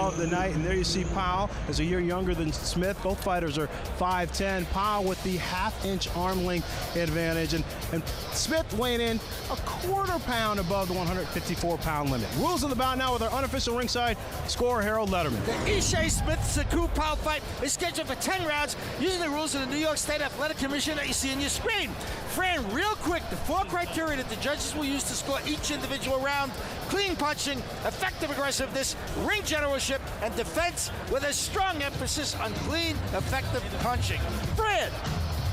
of the night. And there you see Powell is a year younger than Smith. Both fighters are 5'10". Powell with the half-inch arm length advantage, and Smith weighing in a quarter pound above the 154-pound limit. Rules of the bout now with our unofficial ringside scorer, Harold Letterman. The Ishe Smith-Sechew Powell fight is scheduled for 10 rounds using the rules of the New York State Athletic Commission that you see on your screen. Fran, real quick, the 4 criteria that the judges will use to score each individual round: clean punching, effective aggressiveness, ring generalship, and defense, with a strong emphasis on clean, effective punching. Fran!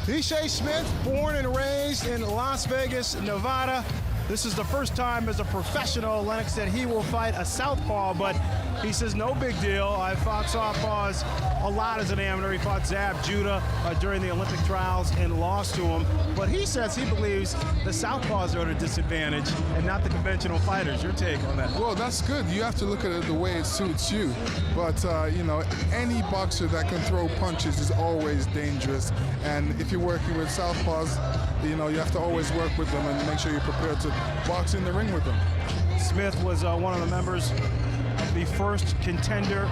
Ishe Smith, born and raised in Las Vegas, Nevada. This is the first time as a professional. Lennox said he will fight a southpaw, but he says no big deal. I fought southpaws a lot as an amateur. He fought Zab Judah during the Olympic trials and lost to him. But he says he believes the southpaws are at a disadvantage and not the conventional fighters. Your take on that? Well, that's good. You have to look at it the way it suits you. But, you know, any boxer that can throw punches is always dangerous. And if you're working with southpaws, you know, you have to always work with them and make sure you're prepared to box in the ring with them. Smith was one of the members of the first Contender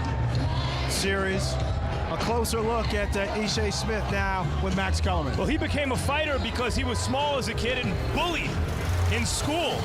series. A closer look at Ishe Smith now with Max Kellerman. Well, he became a fighter because he was small as a kid and bullied in school,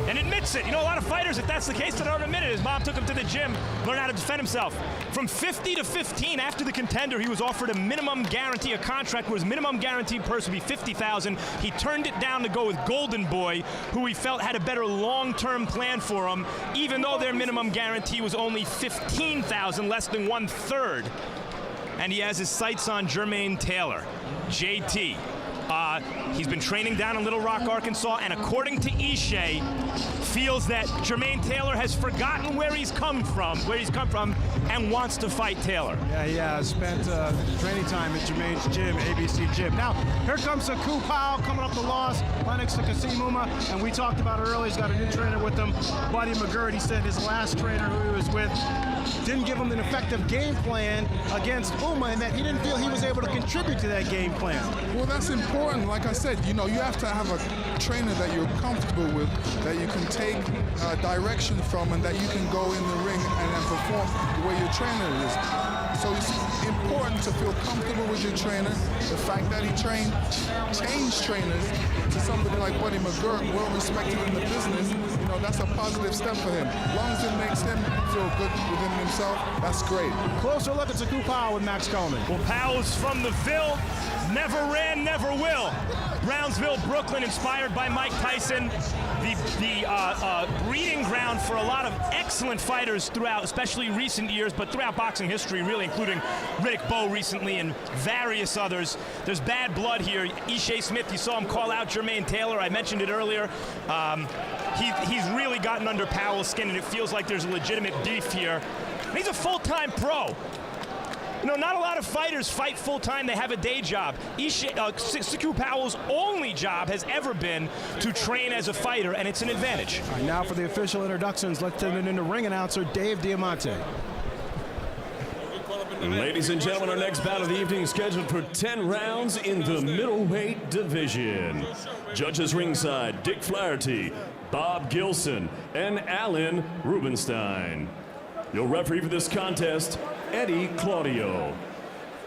and admits it. You know, a lot of fighters, if that's the case, they don't admit it. His mom took him to the gym, learned how to defend himself. From 50 to 15, after the Contender, he was offered a minimum guarantee, a contract where his minimum guaranteed purse would be $50,000. He turned it down to go with Golden Boy, who he felt had a better long-term plan for him, even though their minimum guarantee was only $15,000, less than 1/3. And he has his sights on Jermaine Taylor, JT. He's been training down in Little Rock, Arkansas, and according to Ishe, feels that Jermaine Taylor has forgotten where he's come from, and wants to fight Taylor. Yeah, he has spent training time at Jermaine's gym, ABC Gym. Now, here comes Sechew Powell coming up the loss. Lennox to Kasim Uma, and we talked about it earlier. He's got a new trainer with him, Buddy McGirt. He said his last trainer who he was with didn't give him an effective game plan against Uma, and that he didn't feel he was able to contribute to that game plan. Well, that's important. Like I said, you know, you have to have a trainer that you're comfortable with, that you can take direction from, and that you can go in the ring and perform the way your trainer is. So it's important to feel comfortable with your trainer. The fact that he changed trainers to somebody like Buddy McGirt, well respected in the business, you know, that's a positive step for him. As long as it makes him feel good within himself, that's great. Closer look at Sechew Powell with Max Kellerman. Well, Powell's from the Ville, never ran, never will. Brownsville, Brooklyn, inspired by Mike Tyson. The breeding ground for a lot of excellent fighters throughout, especially recent years, but throughout boxing history, really, including Riddick Bowe recently and various others. There's bad blood here. Ishe Smith, you saw him call out Jermaine Taylor. I mentioned it earlier. He's really gotten under Powell's skin, and it feels like there's a legitimate beef here. He's a full-time pro. You know, not a lot of fighters fight full-time. They have a day job. Sechew Powell's only job has ever been to train as a fighter, and it's an advantage. All right, now for the official introductions, let's turn it into ring announcer Dave Diamante. Ladies and gentlemen, our next bout of the evening is scheduled for 10 rounds in the middleweight division. Judges ringside, Dick Flaherty, Bob Gilson, and Alan Rubenstein. Your referee for this contest, Eddie Claudio.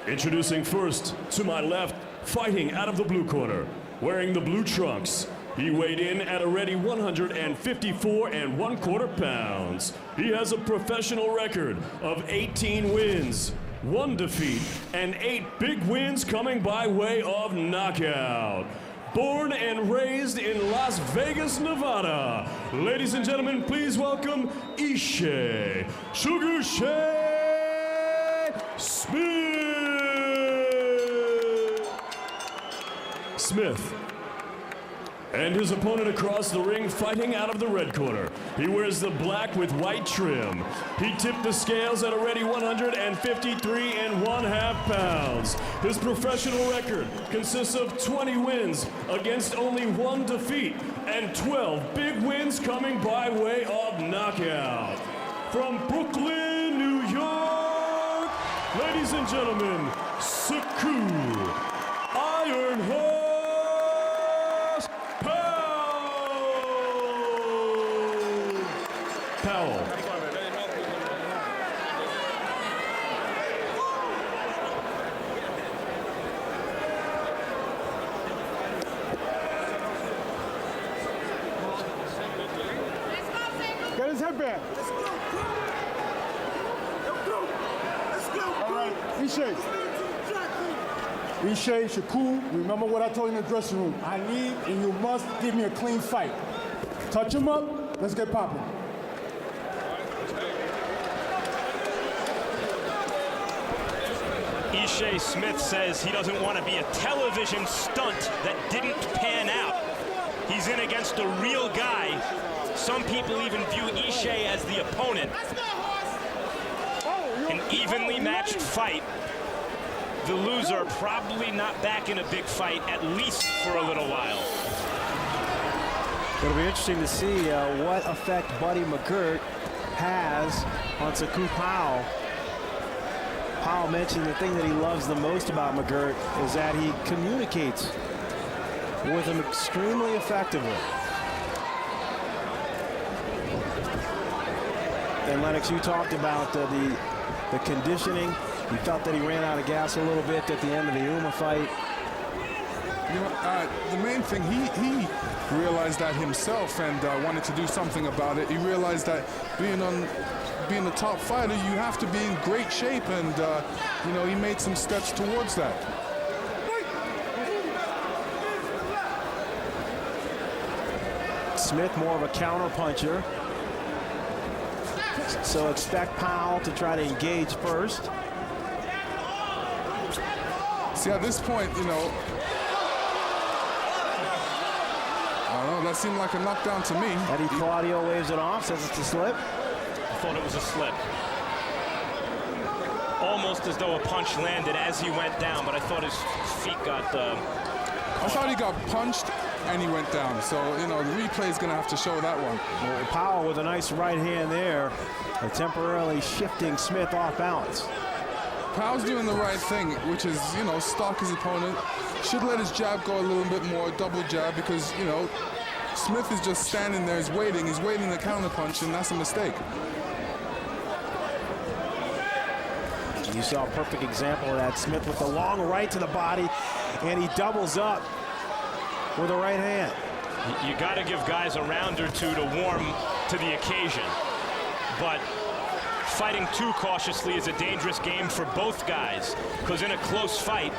Introducing first, to my left, fighting out of the blue corner, wearing the blue trunks. He weighed in at a ready 154 1/4 pounds. He has a professional record of 18 wins, 1 defeat, and 8 big wins coming by way of knockout. Born and raised in Las Vegas, Nevada. Ladies and gentlemen, please welcome Ishe Sugar Shay Smith. And his opponent across the ring, fighting out of the red corner. He wears the black with white trim. He tipped the scales at a ready 153 1/2 pounds. His professional record consists of 20 wins against only 1 defeat and 12 big wins coming by way of knockout. From Brooklyn, New York, ladies and gentlemen, Sechew Iron Horse Powell. headband. All right, Ishe. Ishe, Sechew, remember what I told you in the dressing room. I need and you must give me a clean fight. Touch him up, let's get popping. Ishe Smith says he doesn't want to be a television stunt that didn't pan out. He's in against a real guy. Some people even view Ishe as the opponent. An evenly matched fight. The loser probably not back in a big fight, at least for a little while. It'll be interesting to see what effect Buddy McGirt has on Sechew Powell. Powell mentioned the thing that he loves the most about McGirt is that he communicates with him extremely effectively. And Lennox, you talked about the conditioning. You felt that he ran out of gas a little bit at the end of the Uma fight. You know, the main thing, he realized that himself and wanted to do something about it. He realized that being a top fighter, you have to be in great shape, and you know, he made some steps towards that. Smith more of a counter puncher, so expect Powell to try to engage first. See, at this point, you know, I don't know, that seemed like a knockdown to me. Eddie Claudio waves it off, says it's a slip. I thought it was a slip. Almost as though a punch landed as he went down, but I thought his feet got... I thought he got punched and he went down. So, you know, the replay is going to have to show that one. Well, Powell with a nice right hand there, temporarily shifting Smith off balance. Powell's doing the right thing, which is, you know, stalk his opponent. Should let his jab go a little bit more, double jab, because, you know, Smith is just standing there, he's waiting to counter punch, and that's a mistake. You saw a perfect example of that. Smith with the long right to the body, and he doubles up with a right hand. You got to give guys a round or two to warm to the occasion, but fighting too cautiously is a dangerous game for both guys, because in a close fight,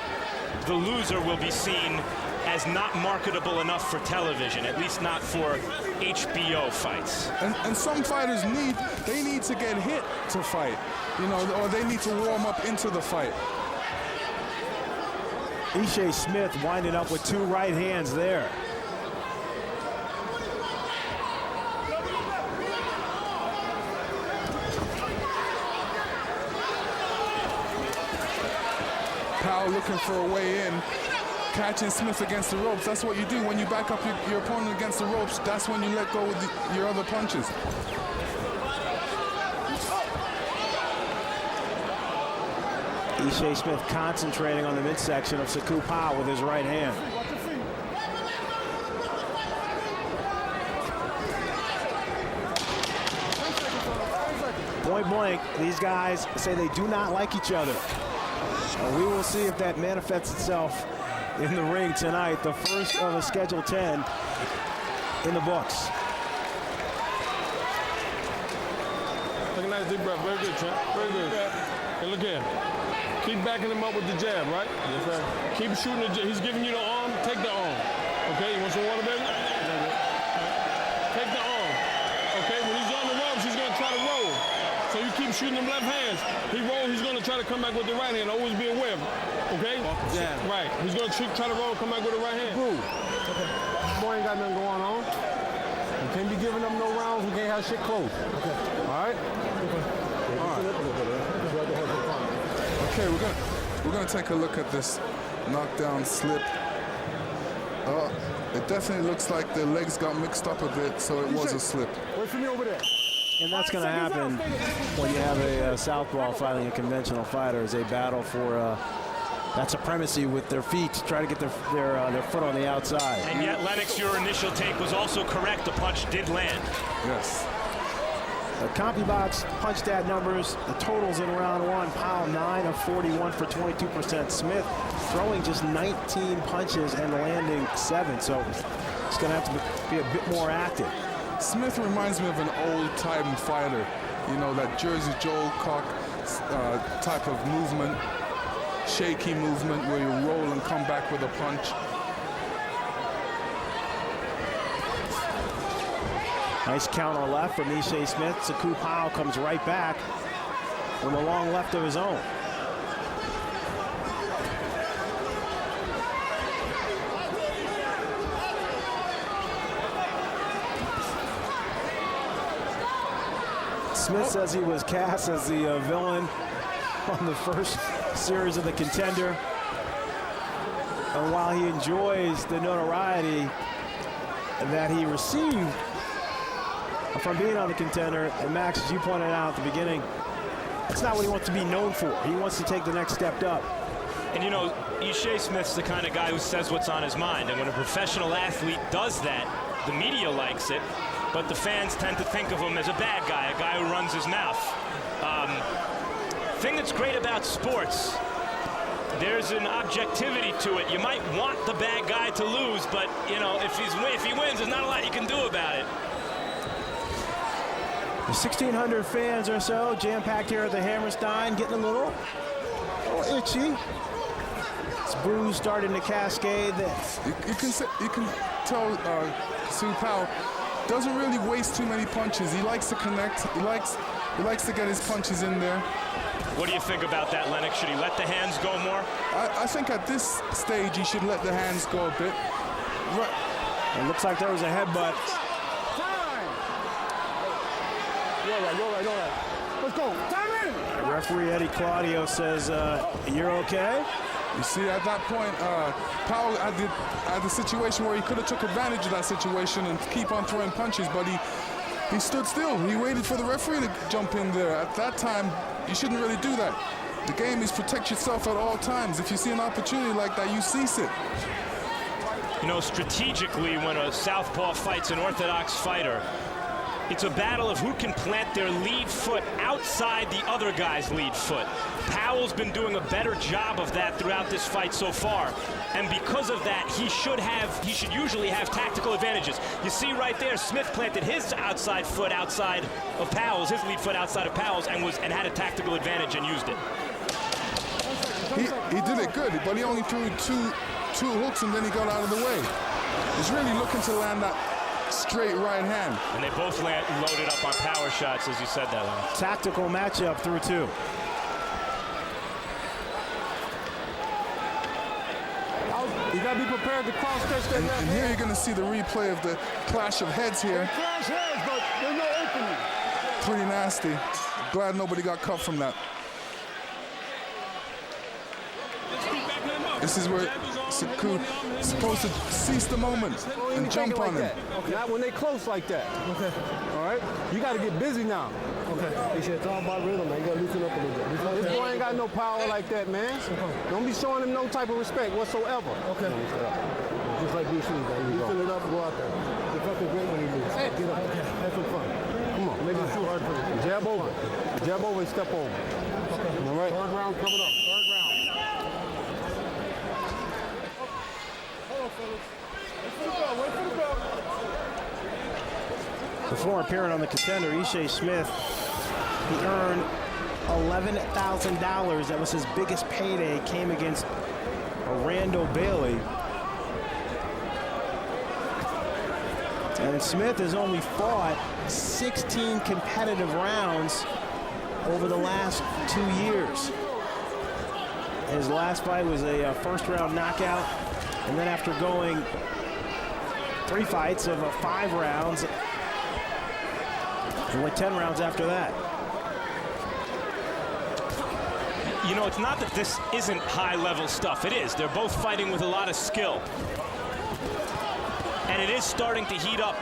the loser will be seen as not marketable enough for television, at least not for HBO fights. And some fighters need to get hit to fight, you know, or they need to warm up into the fight. Ishe Smith winding up with two right hands there. Powell looking for a way in, catching Smith against the ropes. That's what you do when you back up your opponent against the ropes. That's when you let go with your other punches. Ishe Smith concentrating on the midsection of Sechew Powell with his right hand. Point blank, these guys say they do not like each other. We will see if that manifests itself in the ring tonight, the first of a Schedule 10 in the books. Take a nice deep breath. Very good, champ. Very good. Hey, look here. Keep backing him up with the jab, right? Yes, sir. Keep shooting the jab. He's giving you the arm. Take the arm. Okay, you want some water, baby? Take the arm. Okay, when he's on the ropes, he's going to try to roll. So you keep shooting them left hands. He rolls, he's going to try to come back with the right hand. Always be aware. Okay? Yeah. Right. He's going to try to roll, come back with the right hand. Boo. Okay. Boy ain't got nothing going on. We can't be giving them no rounds. We can't have shit close. Okay. All right? Okay, we're gonna take a look at this knockdown slip. It definitely looks like the legs got mixed up a bit, so it was a slip. Wait for me over there. And that's going to happen when you have a southpaw fighting a conventional fighter, as they battle for that supremacy with their feet to try to get their foot on the outside. And yet, Lennox, your initial take was also correct. The punch did land. Yes. The CompuBox punch stat numbers, the totals in round one: Powell 9 of 41 for 22%. Smith throwing just 19 punches and landing 7. So it's going to have to be a bit more active. Smith reminds me of an old-time fighter. You know, that Jersey Joe cock type of movement, shaky movement where you roll and come back with a punch. Nice counter left from Ishe Smith. Sechew Powell comes right back with a long left of his own. Smith says he was cast as the villain on the first series of the Contender. And while he enjoys the notoriety that he received from being on the Contender, and Max, as you pointed out at the beginning, it's not what he wants to be known for. He wants to take the next step up. And you know, Ishe Smith's the kind of guy who says what's on his mind. And when a professional athlete does that, the media likes it, but the fans tend to think of him as a bad guy, a guy who runs his mouth. Thing that's great about sports, there's an objectivity to it. You might want the bad guy to lose, but you know, if he wins, there's not a lot you can do about it. 1,600 fans or so jam-packed here at the Hammerstein, getting a little itchy. This bruise starting to cascade. You can tell Sechew Powell doesn't really waste too many punches. He likes to connect. He likes to get his punches in there. What do you think about that, Lennox? Should he let the hands go more? I think at this stage he should let the hands go a bit. It looks like there was a headbutt. All right. Let's go. Time in. Referee Eddie Claudio says, you're okay? You see, at that point, Powell had the situation where he could have took advantage of that situation and keep on throwing punches, but he stood still. He waited for the referee to jump in there. At that time, you shouldn't really do that. The game is protect yourself at all times. If you see an opportunity like that, you seize it. You know, strategically, when a southpaw fights an orthodox fighter, it's a battle of who can plant their lead foot outside the other guy's lead foot. Powell's been doing a better job of that throughout this fight so far. And because of that, he should usually have tactical advantages. You see right there, Smith planted his outside foot outside of Powell's, his lead foot outside of Powell's, and had a tactical advantage and used it. He did it good, but he only threw two hooks and then he got out of the way. He's really looking to land that straight right hand. And they both loaded up on power shots, as you said that one. Tactical matchup through two. You got to be prepared to cross-catch that left And here you're going to see the replay of the clash of heads here. Clash heads, but there's no opening. Pretty nasty. Glad nobody got cut from that. This is where Sechew is supposed to seize the moment and jump on him. Okay. Not when they close like that. Okay. All right? You got to get busy now. Okay. You should talk about rhythm, man. You got to loosen up a little bit. Okay. This boy ain't got no power like that, man. Okay. Don't be showing him no type of respect whatsoever. Okay. Just like Bruce Lee, man. You fill it up and go out there. You're fucking great when you lose. Hey. Get up. Okay. Have some fun. Come on. Maybe it's too hard for you. Jab over. Jab over and step over. Okay. All right? Third round coming up. Third round. Before appearing on the Contender, Ishe Smith, he earned $11,000. That was his biggest payday. Came against Randall Bailey. And Smith has only fought 16 competitive rounds over the last 2 years. His last fight was a first-round knockout, and then after going 3 fights of 5 rounds, he went 10 rounds after that. You know, it's not that this isn't high-level stuff. It is. They're both fighting with a lot of skill. And it is starting to heat up.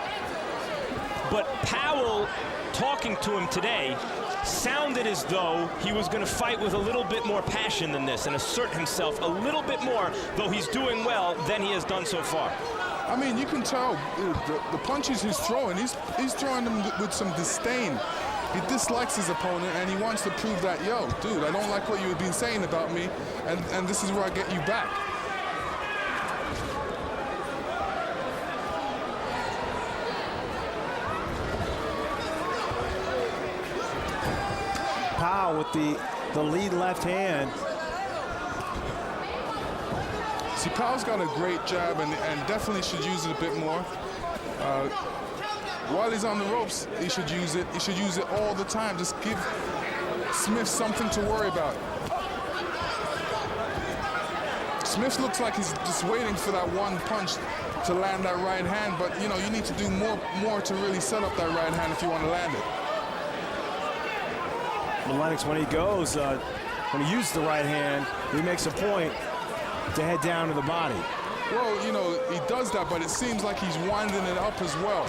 But Powell, talking to him today, sounded as though he was going to fight with a little bit more passion than this and assert himself a little bit more, though he's doing well, than he has done so far. I mean, you can tell the punches he's throwing, he's throwing them with some disdain. He dislikes his opponent, and he wants to prove that, yo, dude, I don't like what you've been saying about me, and this is where I get you back. Powell with the lead left hand. See, Powell's got a great jab and definitely should use it a bit more. While he's on the ropes, he should use it. He should use it all the time. Just give Smith something to worry about. Smith looks like he's just waiting for that one punch to land that right hand, but you know, you need to do more to really set up that right hand if you want to land it. But Lennox, when he goes, when he uses the right hand, he makes a point to head down to the body. Well, you know, he does that, but it seems like he's winding it up as well.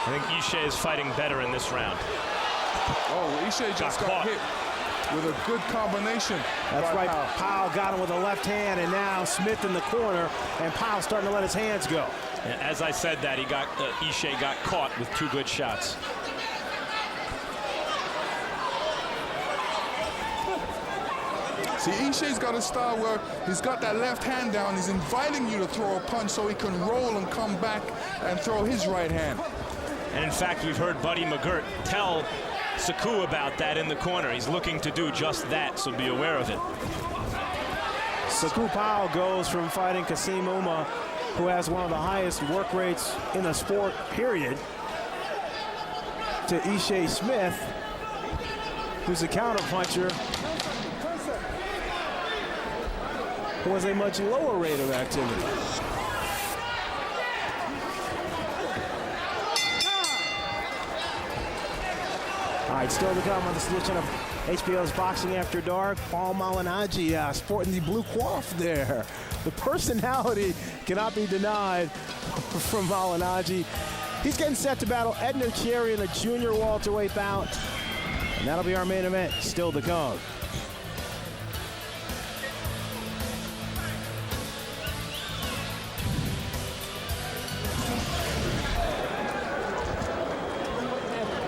I think Ishe is fighting better in this round. Oh, Ishe just got hit with a good combination. That's right. Powell got him with a left hand, and now Smith in the corner, and Powell starting to let his hands go. As I said that, Ishe got caught with 2 good shots. See, Ishe's got a style where he's got that left hand down. He's inviting you to throw a punch so he can roll and come back and throw his right hand. And in fact, we've heard Buddy McGirt tell Sechew about that in the corner. He's looking to do just that, so be aware of it. Sechew Powell goes from fighting Kasim Uma, who has one of the highest work rates in the sport, period, to Ishe Smith, who's a counterpuncher, who has a much lower rate of activity. All right, still to come on this edition of HBO's Boxing After Dark. Paul Malignaggi sporting the blue coif there. The personality cannot be denied from Malignaggi. He's getting set to battle Edner Cherry in a junior welterweight bout. And that'll be our main event, still to come.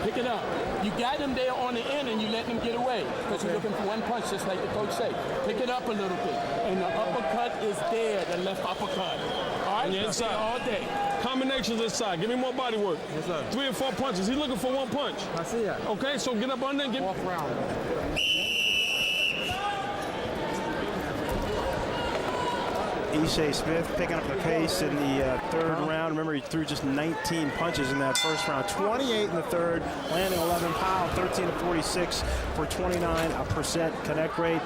Pick it up. You got them there on the end and you let them get away because you're looking for one punch, just like the coach said. Pick it up a little bit. And the uppercut is there, the left uppercut. All right? Yeah, inside. All day. Combinations inside. Give me more body work. Yes, sir. 3 or 4 punches. He's looking for one punch. I see that. Okay, so get up under and get... 4th round. Ishe Smith picking up the pace in the 3rd round. Remember, he threw just 19 punches in that 1st round. 28 in the 3rd, landing 11. Powell 13 to 46 for 29% connect rate.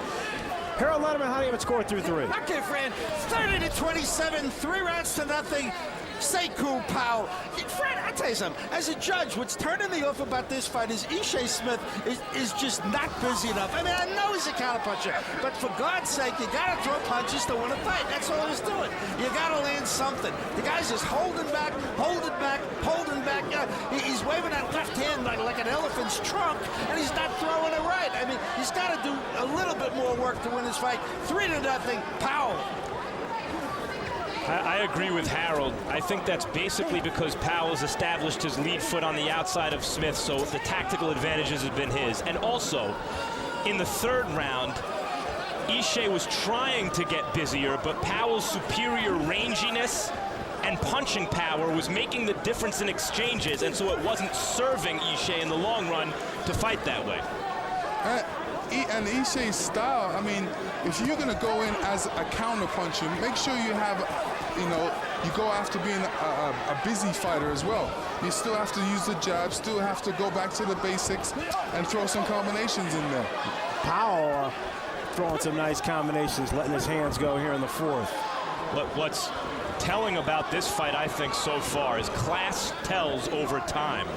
Harold Letterman, how do you have it scored through 3? Okay, Fran, 30 to 27, 3 rounds to nothing. Sechew Powell. Fred, I'll tell you something. As a judge, what's turning me off about this fight is Ishe Smith is just not busy enough. I mean, I know he's a counterpuncher, but for God's sake, you got to throw punches to win a fight. That's all he's doing. You got to land something. The guy's just holding back, holding back, holding back. He's waving that left hand like an elephant's trunk, and he's not throwing it right. I mean, he's got to do a little bit more work to win this fight. 3 to nothing, Powell. I agree with Harold. I think that's basically because Powell has established his lead foot on the outside of Smith, so the tactical advantages have been his. And also, in the 3rd round, Ishe was trying to get busier, but Powell's superior ranginess and punching power was making the difference in exchanges, and so it wasn't serving Ishe in the long run to fight that way. And Ishe's style, I mean, if you're going to go in as a counterpuncher, make sure you have, you know, you go after being a busy fighter as well. You still have to use the jab, still have to go back to the basics and throw some combinations in there. Powell throwing some nice combinations, letting his hands go here in the 4th. What's telling about this fight, I think, so far is class tells over time.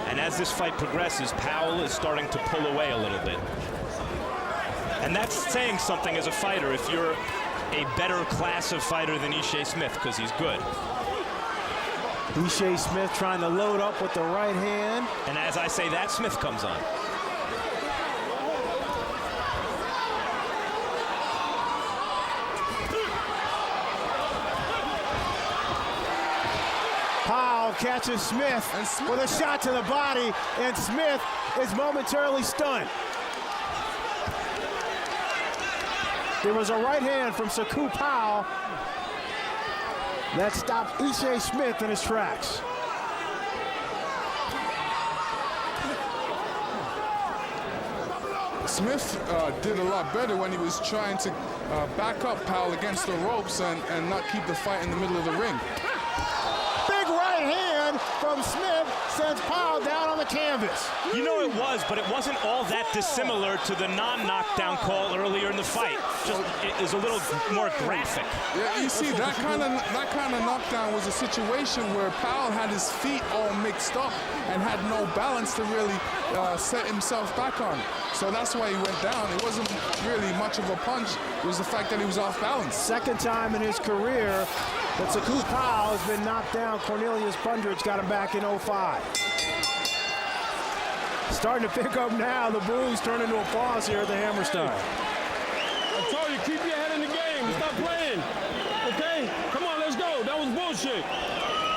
And as this fight progresses, Powell is starting to pull away a little bit. And that's saying something as a fighter if you're a better class of fighter than Ishe Smith, because he's good. Ishe Smith trying to load up with the right hand. And as I say that, Smith comes on. Powell catches Smith with a shot to the body, and Smith is momentarily stunned. There was a right hand from Sechew Powell that stopped Ishe Smith in his tracks. Smith did a lot better when he was trying to back up Powell against the ropes and not keep the fight in the middle of the ring. Big right hand from Smith sends Powell down on the canvas. You know it was, but it wasn't all that dissimilar to the non-knockdown call earlier in the fight. Just it was a little more graphic. Yeah, you see, that kind of knockdown was a situation where Powell had his feet all mixed up and had no balance to really set himself back on. So that's why he went down. It wasn't really much of a punch. It was the fact that he was off balance. Second time in his career that Sechew Powell has been knocked down. Cornelius Bundridge got him back in 05. Starting to pick up now. The boos turn into applause here at the Hammerstein. I told you, keep your head in the game. Stop playing. Okay? Come on, let's go. That was bullshit.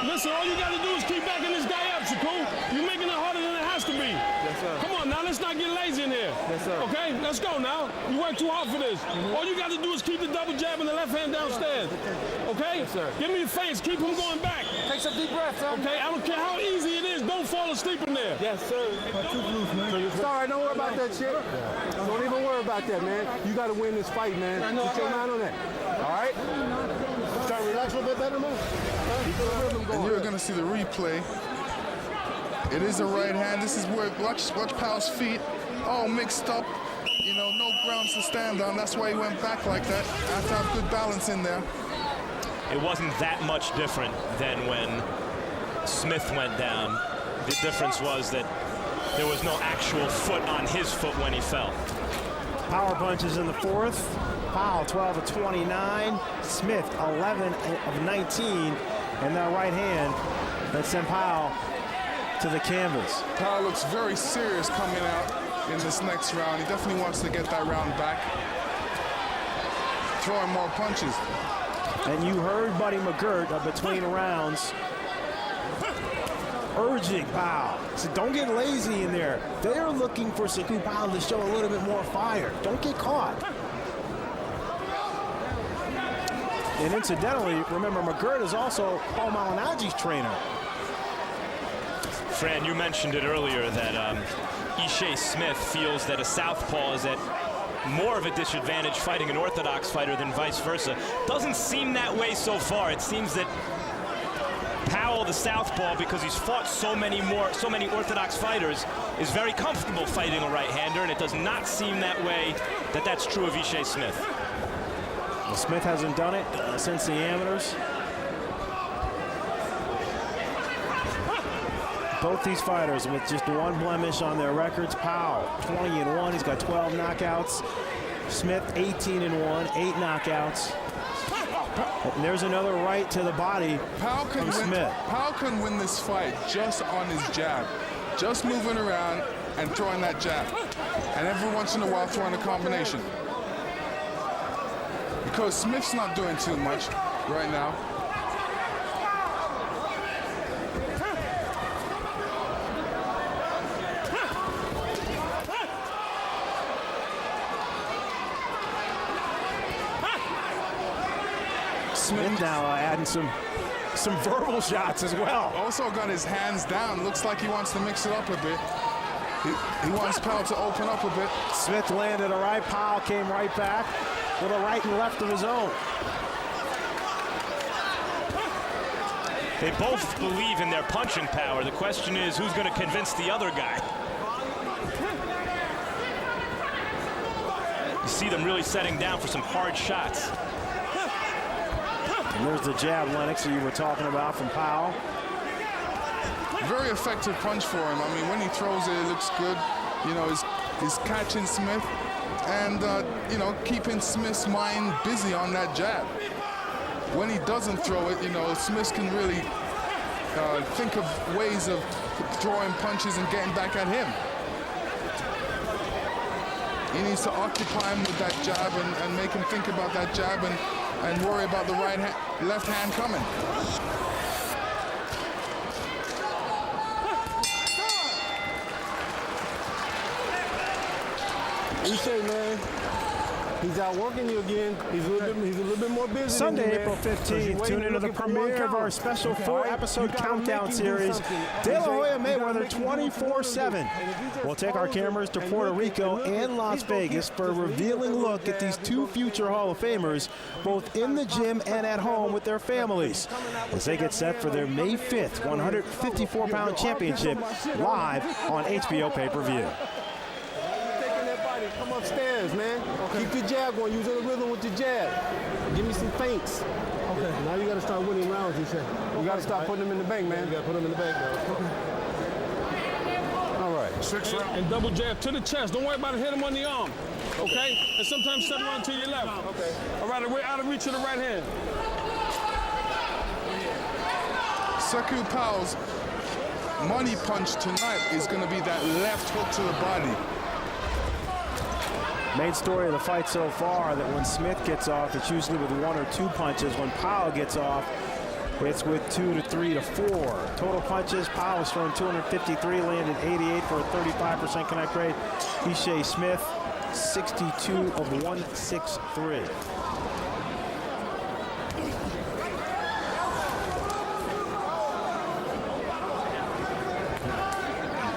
Listen, all you got to do is keep backing this guy up, Sechew. You're making it harder than it has to be. Yes, sir. Come on now, let's not get lazy in here. Yes, sir. Okay? Let's go now. You worked too hard for this. All you got to do is keep the double jab and the left hand downstairs. Okay? Yes, sir. Give me the face. Keep him going back. Take some deep breaths, son. Okay? I don't care how easy it is. Don't fall asleep in there. Yes, sir. It's all right. Don't worry about that shit. Don't even worry about that, man. You got to win this fight, man. Put your mind on that. All right? Try to relax a little bit better, man. And you're going to see the replay. It is a right hand. This is where watch Powell's feet all mixed up. You know, no grounds to stand on. That's why he went back like that. Have to have good balance in there. It wasn't that much different than when Smith went down. The difference was that there was no actual foot on his foot when he fell. Power punches in the fourth. Powell 12 of 29. Smith 11 of 19. And that right hand that sent Powell to the canvas. Powell looks very serious coming out in this next round. He definitely wants to get that round back. Throwing more punches. And you heard Buddy McGirt between rounds urging Powell. So don't get lazy in there. They're looking for Sechew Powell to show a little bit more fire. Don't get caught. And incidentally, remember, McGirt is also Paul Malignaggi's trainer. Fran, you mentioned it earlier that Ishe Smith feels that a southpaw is at more of a disadvantage fighting an orthodox fighter than vice versa. Doesn't seem that way so far. It seems that Powell, the southpaw, because he's fought so many orthodox fighters, is very comfortable fighting a right-hander, and it does not seem that way that that's true of Ishe Smith. Well, Smith hasn't done it since the amateurs. Both these fighters with just one blemish on their records. Powell 20-1, he's got 12 knockouts. Smith 18-1, 8 knockouts. And there's another right to the body from Smith. Powell can win this fight just on his jab, just moving around and throwing that jab, and every once in a while throwing a combination. Because Smith's not doing too much right now. Smith now adding some verbal shots as well. Also got his hands down. Looks like he wants to mix it up a bit. He wants Powell to open up a bit. Smith landed a right. Powell came right back with a right and left of his own. They both believe in their punching power. The question is, who's going to convince the other guy? You see them really setting down for some hard shots. And there's the jab, Lennox, that you were talking about from Powell. Very effective punch for him. I mean, when he throws it, it looks good. You know, he's catching Smith and, you know, keeping Smith's mind busy on that jab. When he doesn't throw it, you know, Smith can really think of ways of throwing punches and getting back at him. He needs to occupy him with that jab and make him think about that jab and worry about the left hand coming. Ishe, man, He's out working you again. He's a little bit more busy. Sunday, than you, April 15th, tune into the premiere of our special 4-episode countdown series, De La Hoya Mayweather 24/7. We'll take our cameras to Puerto Rico and Las Vegas for a revealing look at these two future Hall of Famers, both in the gym and at home with their families, as they get set for their May 5th 154-pound championship live on HBO pay-per-view. Come upstairs, man. Okay. Keep your jab going. Use the rhythm with your jab. Give me some feints. Okay. Now you got to start winning rounds, you say. You got to start putting them in the bank, man. You got to put them in the bank, though. Okay. All right. 6 rounds. And double jab to the chest. Don't worry about it. Hit him on the arm. Okay? And sometimes step around to your left. Okay. All right. We're out of reach of the right hand. Sechew Powell's money punch tonight is going to be that left hook to the body. Main story of the fight so far that when Smith gets off, it's usually with 1 or 2 punches. When Powell gets off, it's with 2 to 3 to 4. Total punches, Powell was thrown 253, landed 88 for a 35% connect rate. Ishe Smith, 62 of 163.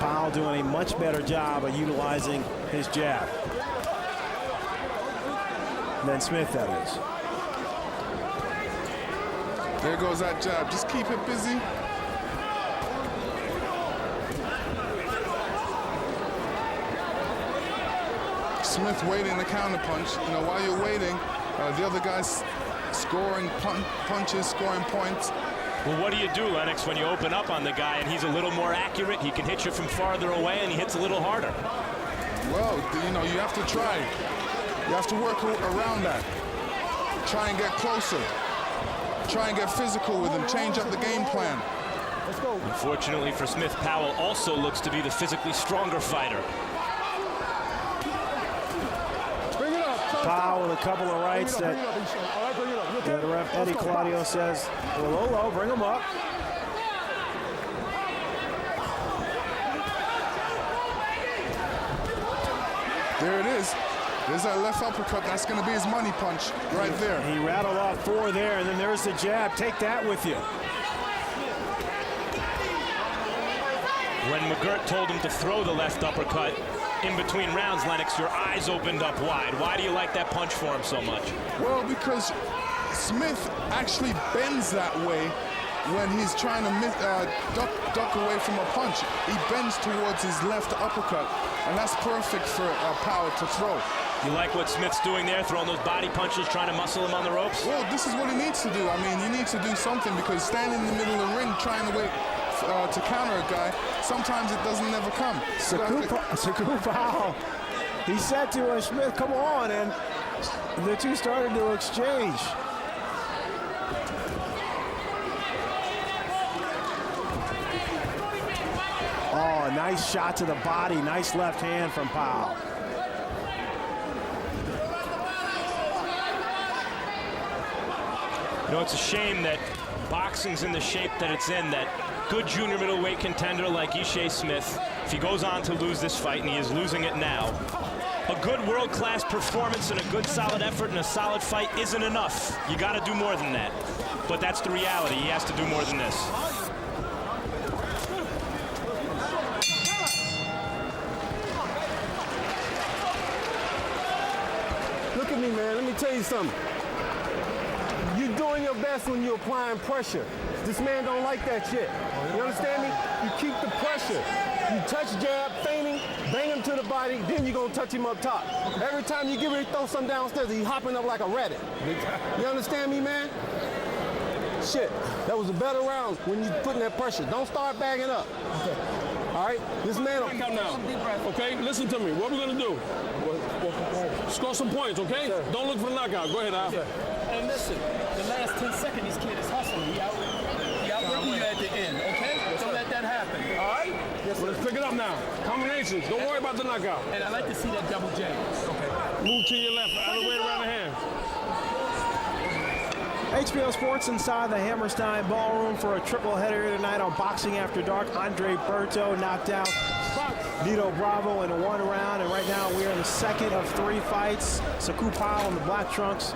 Powell doing a much better job of utilizing his jab than Smith, that is. There goes that jab. Just keep it busy. Smith waiting the counter punch. You know, while you're waiting, the other guy's scoring punches, scoring points. Well, what do you do, Lennox, when you open up on the guy and he's a little more accurate? He can hit you from farther away and he hits a little harder. Well, you know, you have to try. You have to work around that. Try and get closer. Try and get physical with him. Change up the game plan. Let's go. Unfortunately for Smith, Powell also looks to be the physically stronger fighter. Bring it up. Powell with a couple of rights that the ref Eddie Claudio says, low, bring him up. There it is. There's that left uppercut. That's going to be his money punch right there. He rattled off 4 there, and then there's the jab. Take that with you. When McGirt told him to throw the left uppercut in between rounds, Lennox, your eyes opened up wide. Why do you like that punch for him so much? Well, because Smith actually bends that way when he's trying to duck away from a punch. He bends towards his left uppercut, and that's perfect for Powell to throw. You like what Smith's doing there, throwing those body punches, trying to muscle him on the ropes? Well, this is what he needs to do. I mean, you need to do something, because standing in the middle of the ring trying to wait to counter a guy, sometimes it doesn't never come. Sechew Powell, he said to Smith, come on, and the two started to exchange. Oh, nice shot to the body. Nice left hand from Powell. You know, it's a shame that boxing's in the shape that it's in, that good junior middleweight contender like Ishe Smith, if he goes on to lose this fight, and he is losing it now, a good world-class performance and a good solid effort and a solid fight isn't enough. You got to do more than that. But that's the reality. He has to do more than this. Look at me, man. Let me tell you something. You're doing your best when you're applying pressure. This man don't like that shit. You understand me? You keep the pressure. You touch jab, feinting, bang him to the body, then you're going to touch him up top. Every time you get ready to throw something downstairs, he's hopping up like a rabbit. You understand me, man? Shit, that was a better round when you putting that pressure. Don't start bagging up. Okay. All right? This man... Come now. Okay, listen to me. What we're going to do? Score some points, okay? Sure. Don't look for the knockout. Go ahead, Al. Yeah. And listen, the last 10 seconds, this kid is hustling. He outworking you at the end, okay? Don't let that happen, all right? Yes, well, let's pick it up now. Combinations. Don't worry about the knockout. And I like to see that double jab. Okay. Move to your left, out of the way around the hand. HBO Sports inside the Hammerstein Ballroom for a triple header tonight on Boxing After Dark. Andre Berto knocked out Nito Bravo in a 1 round, and right now we are in the second of 3 fights. Sechew Powell in the black trunks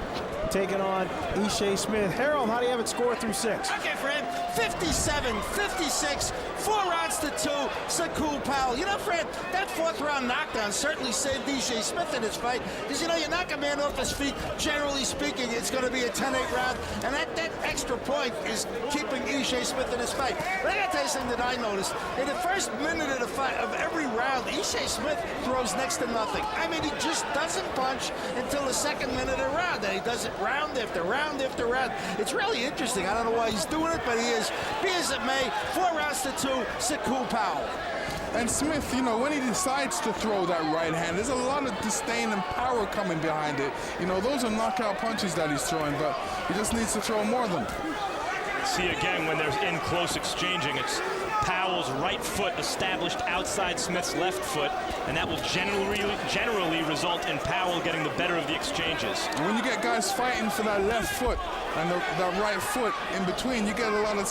taking on Ishe Smith. Harold, how do you have it scored through 6? Okay, Fred, 57-56, 4 rounds to 2, Sechew Powell. You know, Fred, that 4th round knockdown certainly saved Ishe Smith in this fight, because, you know, you knock a man off his feet, generally speaking, it's going to be a 10-8 round, and that extra point is keeping Ishe Smith in this fight. But I got to tell you something that I noticed. In the first minute of the fight, of every round, Ishe Smith throws next to nothing. I mean, he just doesn't punch until the 2nd minute of the round, and he does it round after round after round. It's really interesting. I don't know why he's doing it, but he is. Be as it may, 4 rounds to 2, Sechew Powell. And Smith, you know, when he decides to throw that right hand, there's a lot of disdain and power coming behind it. You know, those are knockout punches that he's throwing, but he just needs to throw more of them. See again, when there's in close exchanging, it's Powell's right foot established outside Smith's left foot, and that will generally result in Powell getting the better of the exchanges. And when you get guys fighting for that left foot and that right foot in between, you get a lot of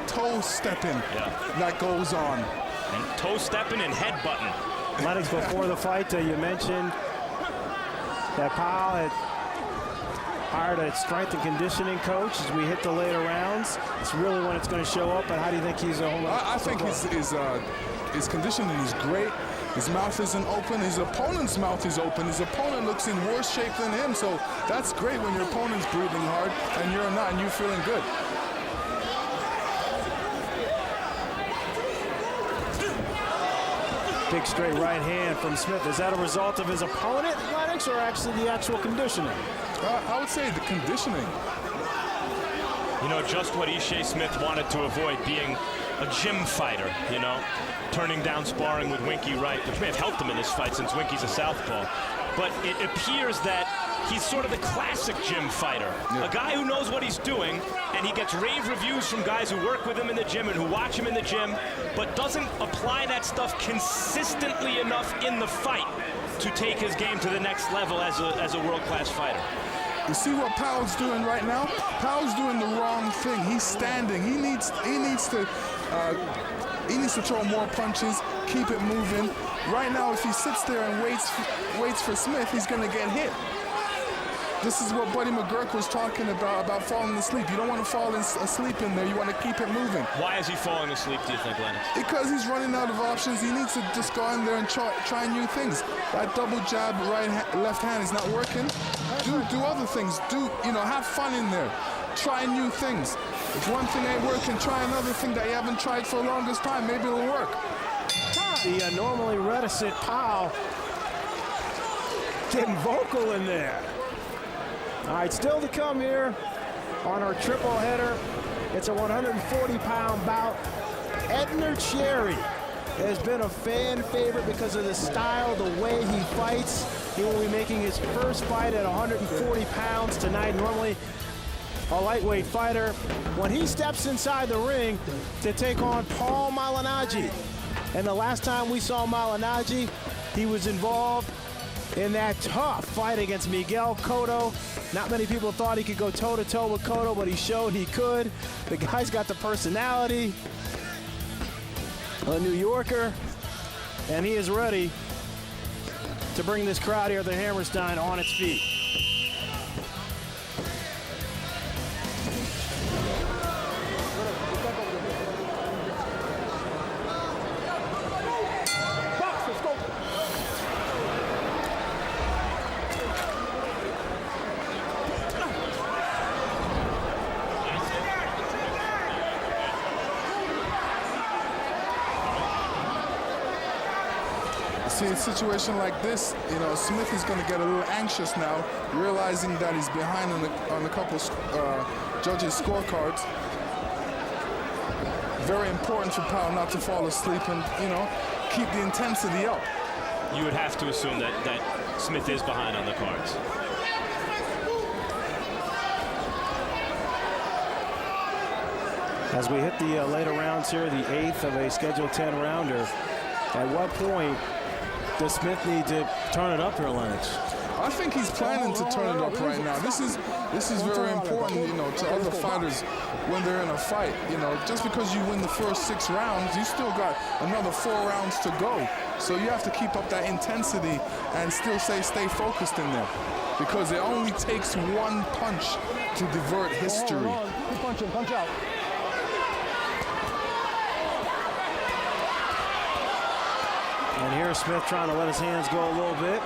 toe stepping that goes on. And toe stepping and head butting. Lennox, before the fight, you mentioned that Powell had hired a strength and conditioning coach as we hit the later rounds. It's really when it's going to show up, and how do you think he's holding up? I think his conditioning is great. His mouth isn't open. His opponent's mouth is open. His opponent looks in worse shape than him, so that's great when your opponent's breathing hard and you're not, and you're feeling good. Big straight right hand from Smith. Is that a result of his opponent, Lennox, or actually the actual conditioning? I would say the conditioning. You know, just what Ishe Smith wanted to avoid, being a gym fighter, you know, turning down sparring with Winky Wright, which may have helped him in this fight since Winky's a southpaw. But it appears that he's sort of the classic gym fighter, a guy who knows what he's doing, and he gets rave reviews from guys who work with him in the gym and who watch him in the gym, but doesn't apply that stuff consistently enough in the fight to take his game to the next level as a world-class fighter. You see what Powell's doing right now? Powell's doing the wrong thing. He's standing. He needs to throw more punches, keep it moving. Right now, if he sits there and waits for Smith, he's going to get hit. This is what Buddy McGurk was talking about falling asleep. You don't want to fall asleep in there. You want to keep it moving. Why is he falling asleep, do you think, Lennox? Because he's running out of options. He needs to just go in there and try new things. That double jab left hand is not working. Do other things. Have fun in there. Try new things. If one thing ain't working, try another thing that you haven't tried for the longest time. Maybe it'll work. The normally reticent Powell getting vocal in there. All right, still to come here on our triple header. It's a 140-pound bout. Edner Cherry has been a fan favorite because of the style, the way he fights. He will be making his first fight at 140 pounds tonight. Normally a lightweight fighter. When he steps inside the ring to take on Paul Malignaggi. And the last time we saw Malignaggi, he was involved in that tough fight against Miguel Cotto. Not many people thought he could go toe-to-toe with Cotto, but he showed he could. The guy's got the personality, a New Yorker, and he is ready to bring this crowd here at the Hammerstein on its feet. See, a situation like this, Smith is going to get a little anxious now, realizing that he's behind on a couple judges' scorecards. Very important for Powell not to fall asleep and, keep the intensity up. You would have to assume that Smith is behind on the cards. As we hit the later rounds here, the 8th of a scheduled 10-rounder, at what point does Smith need to turn it up here, Lennox? I think he's planning to turn it up right now. This is very important, to other fighters when they're in a fight. Just because you win the first 6 rounds, you still got another 4 rounds to go. So you have to keep up that intensity and still stay focused in there, because it only takes one punch to divert history. Keep punching, punch out. And here's Smith trying to let his hands go a little bit.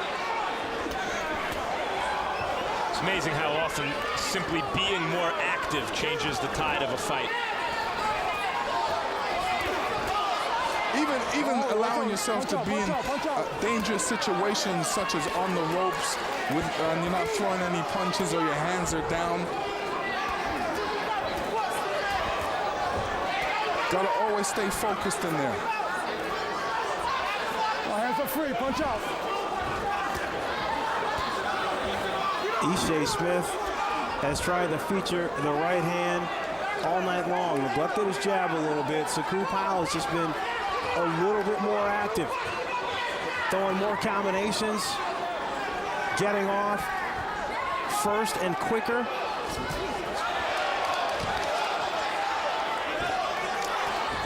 It's amazing how often simply being more active changes the tide of a fight. Even allowing yourself to be in dangerous situations, such as on the ropes, with you're not throwing any punches or your hands are down. Gotta always stay focused in there. Hands are free, punch out. Ishe Smith has tried to feature the right hand all night long. Neglected his jab a little bit. Sechew Powell has just been a little bit more active, throwing more combinations, getting off first and quicker.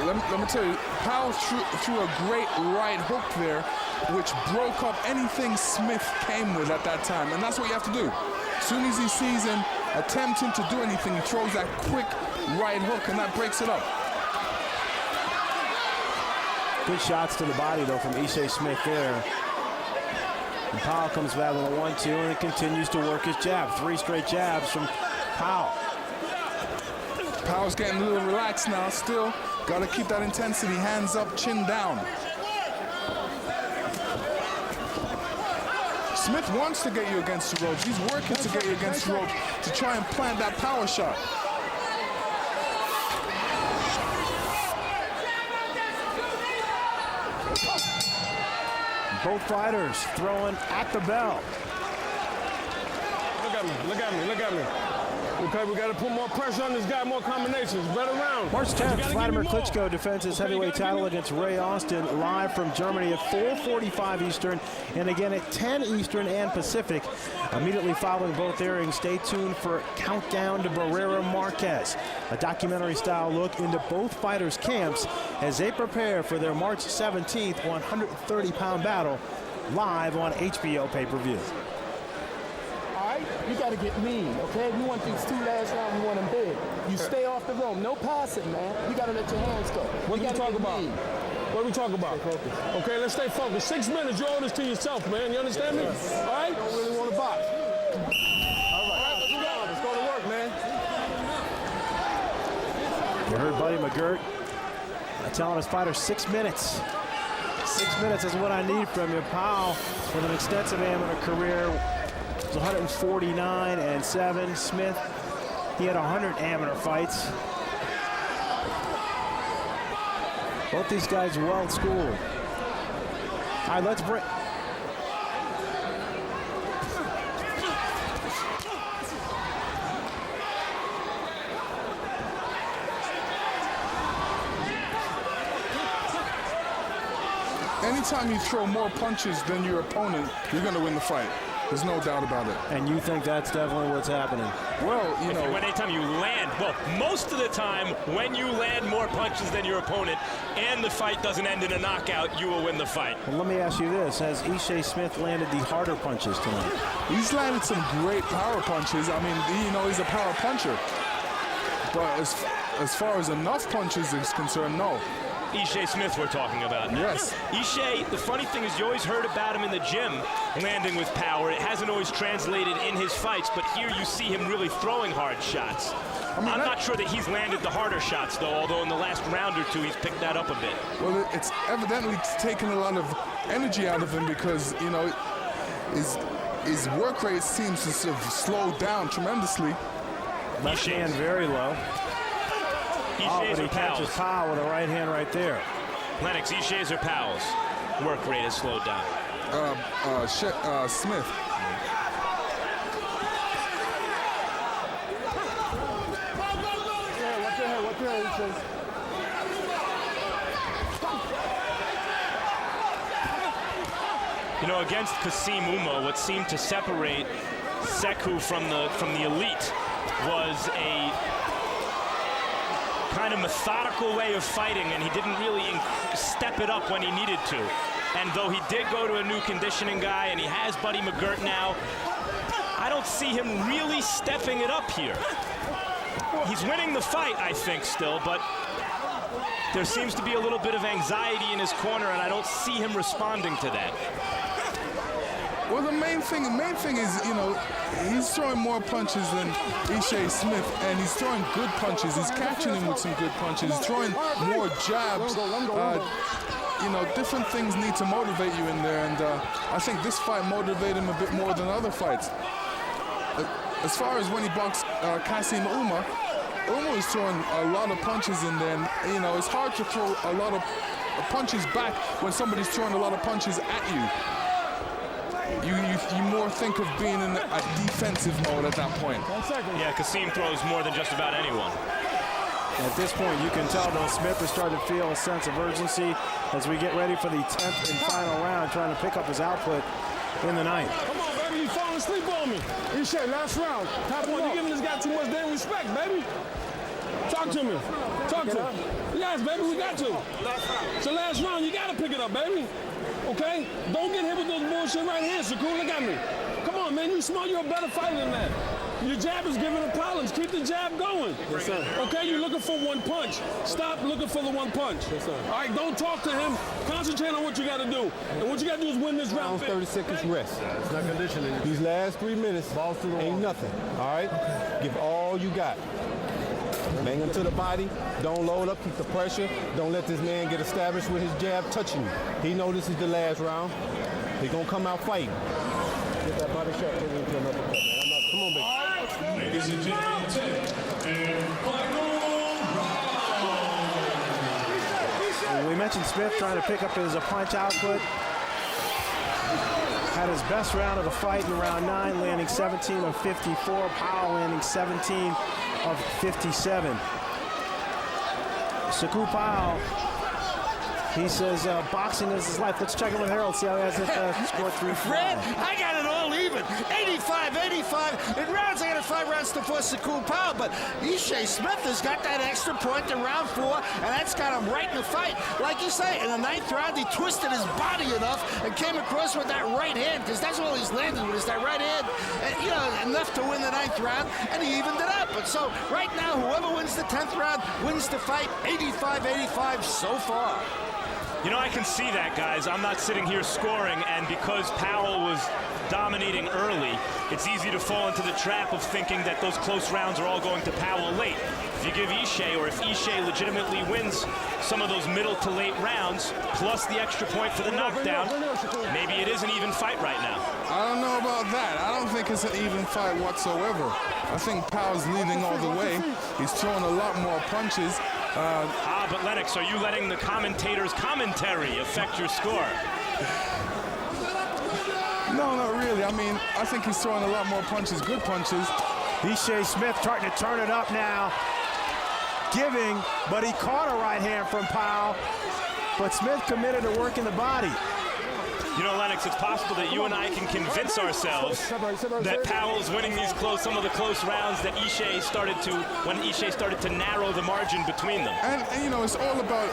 Let me tell you, Powell threw a great right hook there, which broke up anything Smith came with at that time, and that's what you have to do. As soon as he sees him attempting to do anything, he throws that quick right hook, and that breaks it up. Good shots to the body, though, from Ishe Smith there. And Powell comes back with a 1-2 and continues to work his jab. 3 straight jabs from Powell. Powell's getting a little relaxed now. Still got to keep that intensity. Hands up, chin down. Smith wants to get you against the ropes. He's working to get you against the ropes to try and plant that power shot. Both fighters throwing at the bell. Look at me, look at me, look at me. Okay, we got to put more pressure on this guy, more combinations, better rounds. March 10th, Vladimir Klitschko defends his heavyweight title against Ray Austin live from Germany at 4:45 Eastern and again at 10 Eastern and Pacific. Immediately following both airings, stay tuned for Countdown to Barrera Marquez, a documentary-style look into both fighters' camps as they prepare for their March 17th 130-pound battle live on HBO pay-per-view. You got to get mean, okay? We want these 2 last rounds, we want them big. You stay off the rope. No passing, man. You got to let your hands go. What do we talk about? Mean. What do we talk about? Okay, let's stay focused. 6 minutes, you owe this to yourself, man. You understand me? All right? You don't really want to box. All right, let's go to work, man. You heard Buddy McGirt telling his fighter 6 minutes. 6 minutes is what I need from you. Powell, with an extensive amateur career, 149-7. Smith, he had 100 amateur fights. Both these guys well schooled. All right, let's break. Anytime you throw more punches than your opponent, you're going to win the fight. There's no doubt about it. And you think that's definitely what's happening? Well, you know. Anytime you land, well, most of the time, when you land more punches than your opponent and the fight doesn't end in a knockout, you will win the fight. Well, let me ask you this. Has Ishe Smith landed the harder punches tonight? He's landed some great power punches. I mean, you know, he's a power puncher. But as far as enough punches is concerned, no. Ishe Smith we're talking about now. Yes. Ishe, the funny thing is you always heard about him in the gym landing with power. It hasn't always translated in his fights, but here you see him really throwing hard shots. I'm not sure that he's landed the harder shots, though, although in the last round or 2 he's picked that up a bit. Well, it's evidently taken a lot of energy out of him because, you know, his work rate seems to sort of slow down tremendously. Left hand very low. But he catches Powell with a right hand right there. Lennox, Ishe's or Powell's work rate has slowed down? Smith. Watch your head, Ishe. You know, against Kasim Uma, what seemed to separate Sechew from the elite was a kind of methodical way of fighting, and he didn't really step it up when he needed to. And though he did go to a new conditioning guy and he has Buddy McGirt now, I don't see him really stepping it up here. He's winning the fight, I think, still, but there seems to be a little bit of anxiety in his corner, and I don't see him responding to that. Well, the main thing is, you know, he's throwing more punches than Ishe Smith, and he's throwing good punches. He's catching him with some good punches. He's throwing more jabs. You know, different things need to motivate you in there, and I think this fight motivated him a bit more than other fights. As far as when he boxed Kasim Uma was throwing a lot of punches in there, and, you know, it's hard to throw a lot of punches back when somebody's throwing a lot of punches at you. You more think of being in a defensive mode at that point. Yeah, Kasim throws more than just about anyone. At this point, you can tell, though, Smith is starting to feel a sense of urgency as we get ready for the 10th and final round, trying to pick up his output in the ninth. Come on, baby, you falling asleep on me. Ishe, last round. Top one, you giving this guy too much damn respect, baby. Talk to me. Talk to me. Yes, baby, we got to. So last round, you got to pick it up, baby. Okay? Don't get hit with those bullshit right hands, Sechew. Look at me. Come on, man. You smart. You're a better fighter than that. Your jab is giving him problems. Keep the jab going. Yes, sir. Okay? You're looking for one punch. Stop looking for the one punch. Yes, sir. All right? Don't talk to him. Concentrate on what you got to do. And what you got to do is win this round. 30 seconds rest. It's not conditioning. These last 3 minutes ain't nothing. All right? Give all you got. Bang him to the body. Don't load up. Keep the pressure. Don't let this man get established with his jab touching you. He knows this is the last round. He's going to come out fighting. Get that body shot. Take him to another cut, man. Come on, baby. Ladies and gentlemen, 10th and final round. We mentioned Smith trying to pick up his punch output. Had his best round of the fight in round 9, landing 17 of 54. Powell landing 17 of 57. Sechew Powell, he says boxing is his life. Let's check in with Harold, see how he has it scored 3-4. Fred, I got it all even. 85-85. In rounds, I got 5 rounds to force Sechew Powell, but Ishe Smith has got that extra point in round 4, and that's got him right in the fight. Like you say, in the 9th round, he twisted his body enough and came across with that right hand, because that's all he's landed with, is that right hand. And, you know, enough to win the 9th round, and he evened it up. But so, right now, whoever wins the 10th round wins the fight. 85-85 so far. You know, I can see that, guys. I'm not sitting here scoring, and because Powell was dominating early, it's easy to fall into the trap of thinking that those close rounds are all going to Powell late. If you give Ishe, or if Ishe legitimately wins some of those middle to late rounds, plus the extra point for the knockdown, maybe it is an even fight right now. I don't know about that. I don't think it's an even fight whatsoever. I think Powell's leading all the way. He's throwing a lot more punches. But Lennox, are you letting the commentator's commentary affect your score? No, not really. I mean, I think he's throwing a lot more punches, good punches. Ishe Smith starting to turn it up now. Giving, but he caught a right hand from Powell. But Smith committed to working the body. You know, Lennox, it's possible that you and I can convince ourselves that Powell's winning these some of the close rounds that Ishe started to, when Ishe started to narrow the margin between them. And you know, it's all about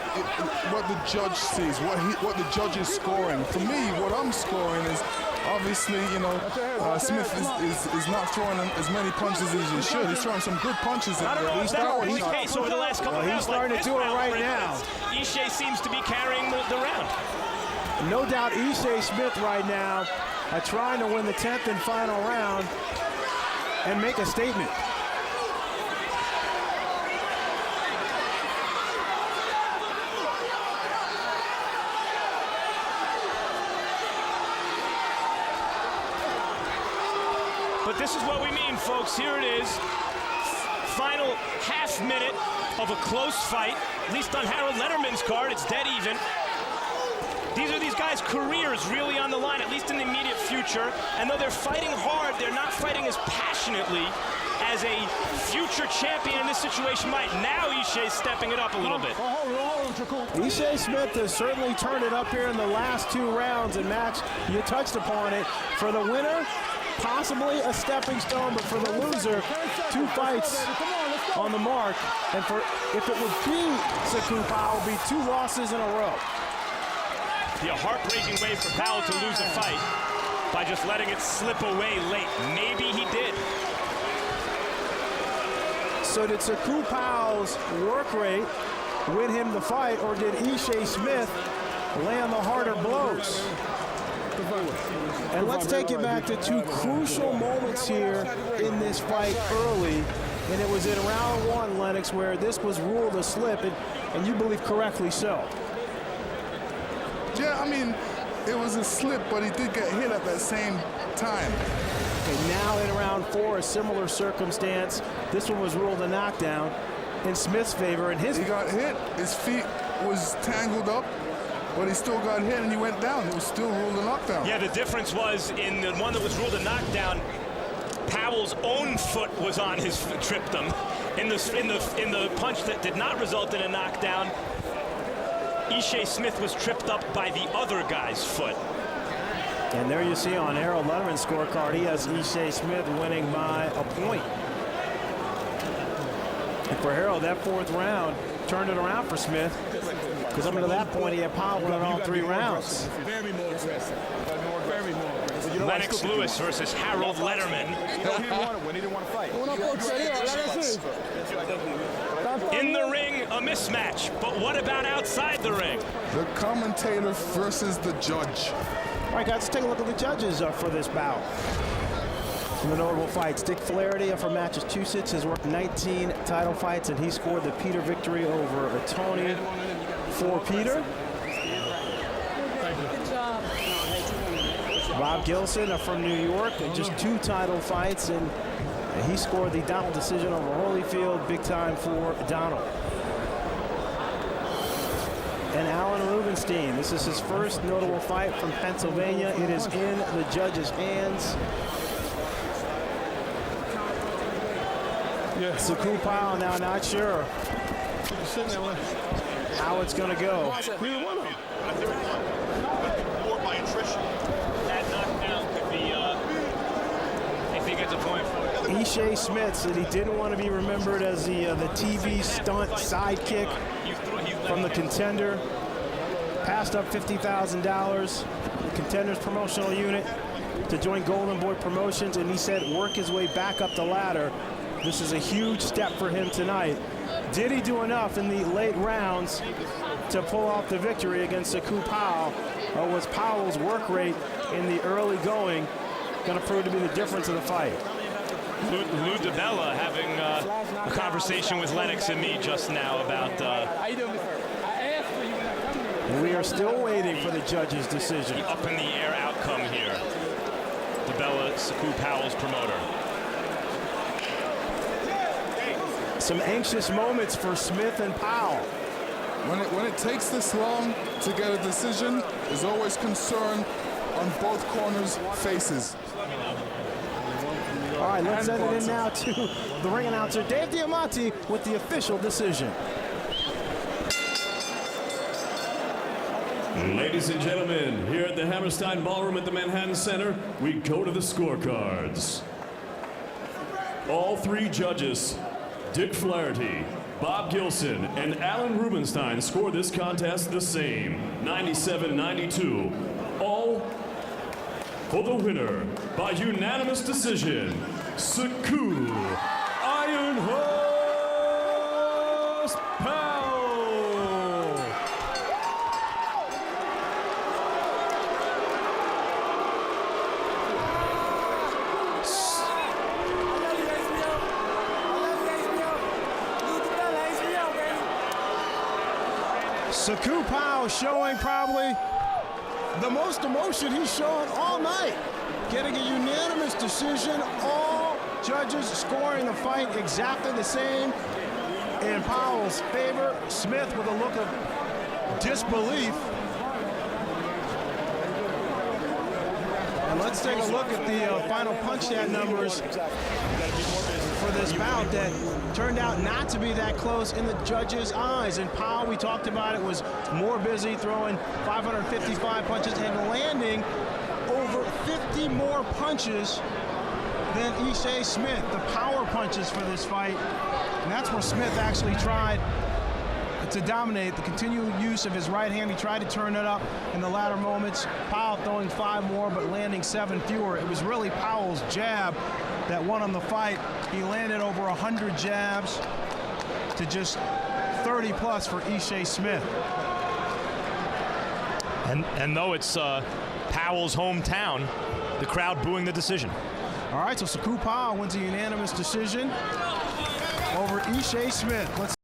what the judge sees, what the judge is scoring. For me, what I'm scoring is obviously, you know, Smith is not throwing as many punches as he should. He's throwing some good punches. I don't know if that was the case over the last couple of rounds. He's starting to do it right now. Ishe seems to be carrying the round. No doubt Ishe Smith right now trying to win the 10th and final round and make a statement. But this is what we mean, folks. Here it is. Final half minute of a close fight. At least on Harold Letterman's card, it's dead even. These are these guys' careers really on the line, at least in the immediate future. And though they're fighting hard, they're not fighting as passionately as a future champion in this situation might. Now Ishe's stepping it up a little bit. Ishe Smith has certainly turned it up here in the last 2 rounds. And Max, you touched upon it. For the winner, possibly a stepping stone, but for the loser, 2 fights on the mark. And for if it would be Sechew Powell, it would be 2 losses in a row. Be a heartbreaking way for Powell to lose a fight by just letting it slip away late. Maybe he did. So did Sechew Powell's work rate win him the fight, or did Ishe Smith land the harder blows? And let's take it back to two crucial moments here in this fight early. And it was in round one, Lennox, where this was ruled a slip, and you believe correctly so. Yeah, I mean, it was a slip, but he did get hit at that same time. Okay, now in round four, a similar circumstance. This one was ruled a knockdown in Smith's favor. And he got hit. His feet was tangled up, but he still got hit and he went down. It was still ruled a knockdown. Yeah, the difference was in the one that was ruled a knockdown, Powell's own foot was on his foot, tripped him. In the punch that did not result in a knockdown, Ishe Smith was tripped up by the other guy's foot. And there you see on Harold Letterman's scorecard, he has Ishe Smith winning by a point. And for Harold, that fourth round turned it around for Smith, because up until that point, he had Powell winning all 3 rounds. Very more aggressive. Very more aggressive. Lennox Lewis versus Harold Letterman. He didn't want to fight. In the ring, a mismatch. But what about outside the ring? The commentator versus the judge. All right, guys, let's take a look at the judges for this bout. Some of the notable fights. Dick Flaherty from Massachusetts has worked 19 title fights, and he scored the Peter victory over Tony for Peter. Bob Gilson from New York, just 2 title fights, and he scored the Donald decision over Holyfield, big time for Donald. And Alan Rubenstein, this is his first notable fight from Pennsylvania. It is in the judges' hands. Sechew Powell now not sure how it's going to go. More by attrition. That knockdown could be, I think it's a point for it. Ishe Smith said he didn't want to be remembered as the TV stunt sidekick from the Contender. Passed up $50,000, the Contender's promotional unit, to join Golden Boy Promotions, and he said work his way back up the ladder. This is a huge step for him tonight. Did he do enough in the late rounds to pull off the victory against Sechew Powell, or was Powell's work rate in the early going going to prove to be the difference of the fight? Lou DiBella having a conversation with Lennox and me just now about we are still waiting for the judge's decision. the up-in-the-air outcome here. DiBella, Sechew Powell's promoter. Some anxious moments for Smith and Powell. When it takes this long to get a decision, there's always concern on both corners' faces. All right, let's send it in now to the ring announcer, Dave Diamante, with the official decision. Ladies and gentlemen, here at the Hammerstein Ballroom at the Manhattan Center, we go to the scorecards. All 3 judges, Dick Flaherty, Bob Gilson, and Alan Rubenstein, scored this contest the same, 97-92. All for the winner by unanimous decision, Sechew Iron Horse Powell. Sechew Powell showing probably the most emotion he's shown all night. Getting a unanimous decision, all judges scoring the fight exactly the same in Powell's favor. Smith with a look of disbelief. And let's take a look at the final punch stat numbers for this bout that turned out not to be that close in the judges' eyes. And Powell, we talked about it, was more busy throwing 555 punches and landing over 50 more punches than Ishe Smith, the power punches for this fight. And that's where Smith actually tried to dominate. The continued use of his right hand. He tried to turn it up in the latter moments. Powell throwing 5 more, but landing 7 fewer. It was really Powell's jab that won him the fight. He landed over 100 jabs to just 30 plus for Ishe Smith. And though it's Powell's hometown, the crowd booing the decision. All right, so Sechew Powell wins a unanimous decision over Ishe Smith. Let's